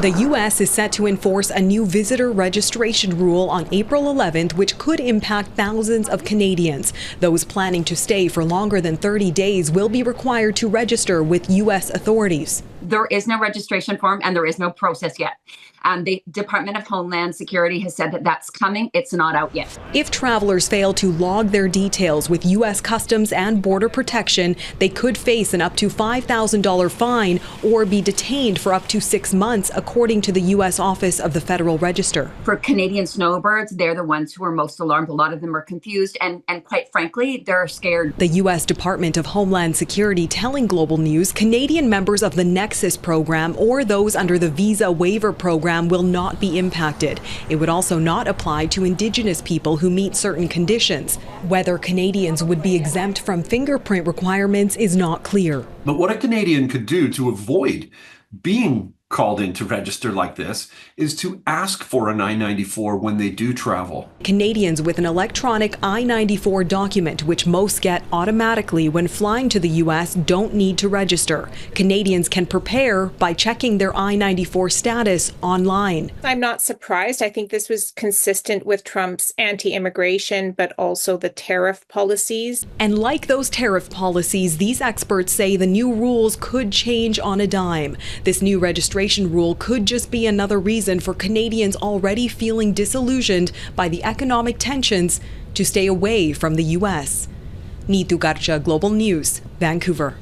The U.S. is set to enforce a new visitor registration rule on April 11th, which could impact thousands of Canadians. Those planning to stay for longer than 30 days will be required to register with U.S. authorities. There is no registration form and there is no process yet. The Department of Homeland Security has said that that's coming. It's not out yet. If travelers fail to log their details with U.S. Customs and Border Protection, they could face an up to $5,000 fine or be detained for up to 6 months, according to the U.S. Office of the Federal Register. For Canadian snowbirds, they're the ones who are most alarmed. A lot of them are confused and quite frankly, they're scared. The U.S. Department of Homeland Security telling Global News Canadian members of the Nexus program or those under the Visa Waiver program will not be impacted. It would also not apply to Indigenous people who meet certain conditions. Whether Canadians would be exempt from fingerprint requirements is not clear. But what a Canadian could do to avoid being called in to register like this is to ask for an I-94 when they do travel. Canadians with an electronic I-94 document, which most get automatically when flying to the U.S., don't need to register. Canadians can prepare by checking their I-94 status online. I'm not surprised. I think this was consistent with Trump's anti-immigration, but also the tariff policies. And like those tariff policies, these experts say the new rules could change on a dime. This new registration rule could just be another reason for Canadians already feeling disillusioned by the economic tensions to stay away from the U.S. Neetu Garcha, Global News, Vancouver.